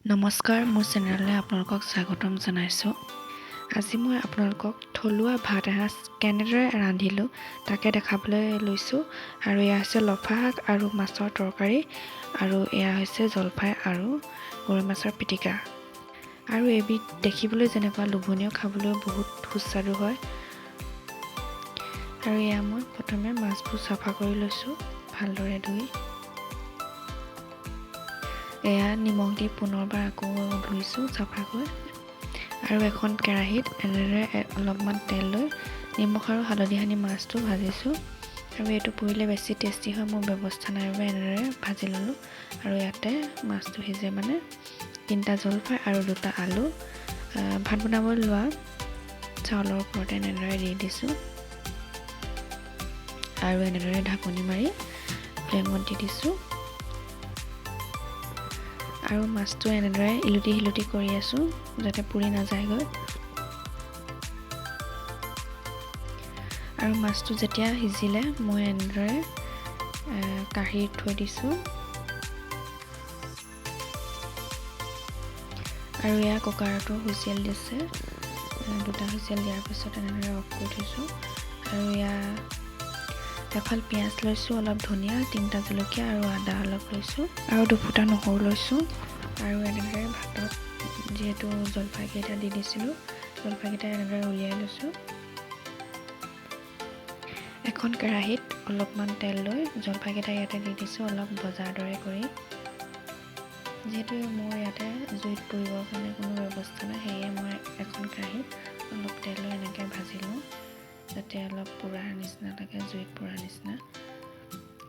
নমস্কাৰ, মোৰ চেনেললৈ আপোনালোকক স্বাগতম জনাইছোঁ। আজি মই আপোনালোকক থলুৱা ভাত এসাঁজ কেনেদৰে ৰান্ধিলোঁ তাকে দেখাবলৈ লৈছোঁ। আৰু এয়া হৈছে লফা শাক আৰু মাছৰ তৰকাৰী, আৰু এয়া হৈছে জলফাই আৰু গৰৈ মাছৰ পিটিকা। আৰু এবিধ দেখিবলৈ যেনেকুৱা লোভনীয়, খাবলৈ বহুত সুস্বাদু হয়। আৰু এয়া মই প্ৰথমে মাছবোৰ চাফা কৰি লৈছোঁ, ভালদৰে ধুই। এয়া নিমখ দি পুনৰবাৰ আকৌ ধুইছোঁ চাফাকৈ। আৰু এখন কেৰাহীত এনেদৰে অলপমান তেল লৈ নিমখ আৰু হালধি সানি মাছটো ভাজিছোঁ। আৰু এইটো পুৰিলে বেছি টেষ্টি হয়, মোৰ ব্যৱস্থা নাই বাবে এনেদৰে ভাজি ল'লোঁ। আৰু ইয়াতে মাছটো সিজে মানে 3টা জলফাই আৰু 2টা আলু ভাত বনাবলৈ লোৱা চাউলৰ ওপৰতে এনেদৰে দি দিছোঁ। আৰু এনেদৰে ঢাকনি মাৰি ফ্লেমত দি দিছোঁ। আৰু মাছটো এনেদৰে ইলুটি সিলুটি কৰি আছোঁ যাতে পুৰি নাযায়গৈ। আৰু মাছটো যেতিয়া সিজিলে মই এনেদৰে কাঢ়ি থৈ দিছোঁ। আৰু এয়া কুকাৰটো হুইচেল দিছে, 2টা হুইচেল দিয়াৰ পিছত এনেদৰে অফ কৰি থৈছোঁ। আৰু এয়া এফাল পিঁয়াজ লৈছোঁ, অলপ ধনিয়া, 3টা জলকীয়া আৰু আদা অলপ লৈছোঁ, আৰু 2 ফুটা নহৰু লৈছোঁ। আৰু এনেদৰে ভাতত যিহেতু জলফাইকেইটা দি দিছিলোঁ, জলফাইকেইটা এনেদৰে উলিয়াই লৈছোঁ। এখন কেৰাহীত অলপমান তেল লৈ জলফাইকেইটা ইয়াতে দি দিছোঁ, অলপ ভজাৰ দৰে কৰি। যিহেতু মোৰ ইয়াতে জুইত পুৰিবৰ কাৰণে কোনো ব্যৱস্থা নাই, সেয়ে মই এখন কেৰাহীত অলপ তেল লৈ এনেকৈ ভাজি লওঁ যাতে অলপ পোৰাৰ নিচিনা লাগে, জুইত পোৰাৰ নিচিনা।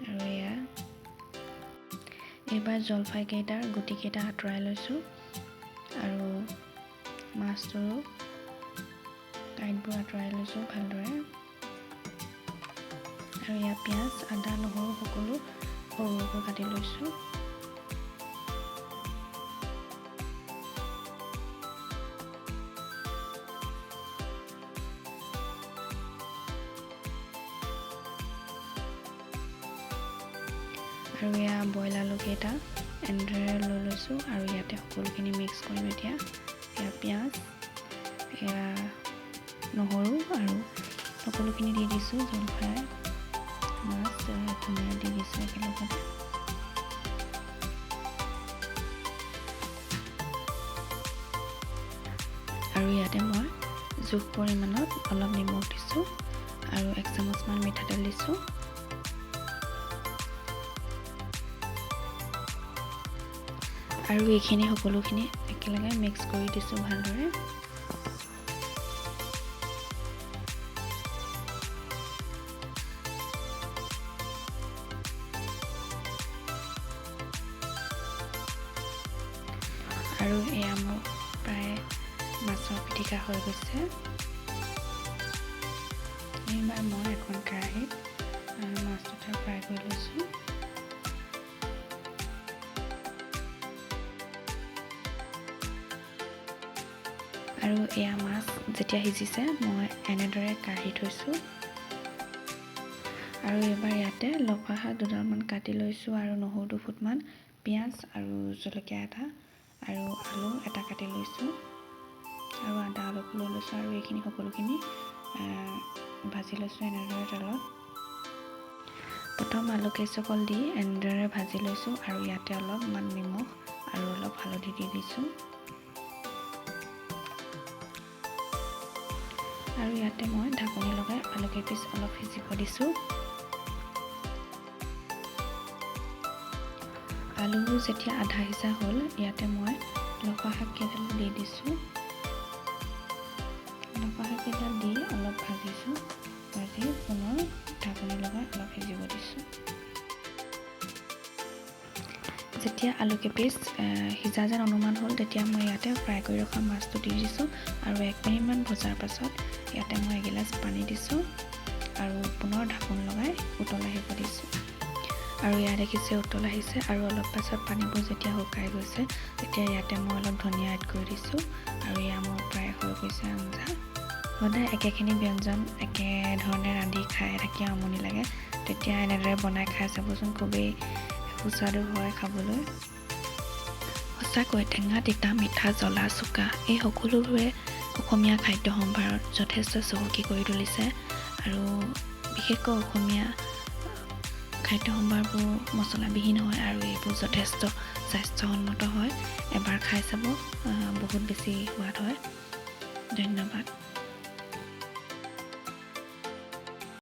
আৰু এইবাৰ জলফাইকেইটাৰ গুটিকেইটা আঁতৰাই লৈছোঁ। আৰু মাছটোৰো কাঁইটবোৰ আঁতৰাই লৈছোঁ ভালদৰে। আৰু ইয়াত পিঁয়াজ, আদা, নহৰু সকলো সৰু সৰুকৈ কাটি লৈছোঁ। আৰু এয়া বইল আলুকেইটা এনেদৰে লৈ লৈছোঁ। আৰু ইয়াতে সকলোখিনি মিক্স কৰিম এতিয়া। এয়া পিঁয়াজ, এয়া নহৰু আৰু সকলোখিনি দি দিছোঁ। জলফাই, মাছ, ধনিয়া দি দিছোঁ একেলগতে। আৰু ইয়াতে মই জোখ পৰিমাণত অলপ নিমখ দিছোঁ আৰু 1 চামুচমান মিঠাতেল দিছোঁ। আৰু এইখিনি সকলোখিনি একেলগে মিক্স কৰি দিছোঁ ভালদৰে। আৰু এয়া মোৰ প্ৰায় মাছৰ পিটিকা হৈ গৈছে। এইবাৰ মই এখন কেৰাহীত মাছ দুটা ফ্ৰাই কৰি লৈছোঁ। আৰু এয়া মাছ যেতিয়া সিজিছে মই এনেদৰে কাঢ়ি থৈছোঁ। আৰু এইবাৰ ইয়াতে লফা শাক 2ডালমান কাটি লৈছোঁ, আৰু নহৰু 2 ফুটমান, পিঁয়াজ আৰু জলকীয়া এটা, আৰু আলু এটা কাটি লৈছোঁ, আৰু আদা অলপ লৈ লৈছোঁ। আৰু এইখিনি সকলোখিনি ভাজি লৈছোঁ এনেদৰে তেলত। প্ৰথম আলু কেইচকল দি এনেদৰে ভাজি লৈছোঁ। আৰু ইয়াতে অলপমান নিমখ আৰু অলপ হালধি দি দিছোঁ। আৰু ইয়াতে মই ঢাকনি লগাই আলু কেইপিচ অলপ সিজিব দিছোঁ। আলুবোৰ যেতিয়া আধা সিজা হ'ল, ইয়াতে মই লফা শাককেইডাল দি দিছোঁ। লফা শাককেইডাল দি অলপ ভাজিছোঁ, ভাজি পুনৰ ঢাকনি লগাই অলপ সিজিব দিছোঁ। যেতিয়া আলু কেইপিচ সিজা যেন অনুমান হ'ল, তেতিয়া মই ইয়াতে ফ্ৰাই কৰি ৰখা মাছটো দি দিছোঁ। আৰু 1 মিনিটমান ভজাৰ পাছত ইয়াতে মই এগিলাচ পানী দিছোঁ, আৰু পুনৰ ঢাকোন লগাই উতল আহিব দিছোঁ। আৰু ইয়াত দেখিছে উতল আহিছে, আৰু অলপ পাছত পানীবোৰ যেতিয়া শুকাই গৈছে, তেতিয়া ইয়াতে মই অলপ ধনিয়া এড কৰি দিছোঁ। আৰু এয়া মোৰ প্ৰায় হৈ গৈছে আঞ্জা। সদায় একেখিনি ব্যঞ্জন একেধৰণে ৰান্ধি খাই থাকি আমনি লাগে, তেতিয়া এনেদৰে বনাই খাই চাবচোন, খুবেই সুস্বাদু হয় খাবলৈ। সঁচাকৈ টেঙা তিতা মিঠা জ্বলা চোকা এই সকলোবোৰে অসমীয়া খাদ্য সম্ভাৰত যথেষ্ট চহকী কৰি তুলিছে আৰু বিশেষকৈ অসমীয়া খাদ্য সম্ভাৰবোৰ মছলাবিহীন হয় আৰু এইবোৰ যথেষ্ট স্বাস্থ্যসন্মত হয় এবাৰ খাই চাব বহুত বেছি সোৱাদ হয় ধন্যবাদ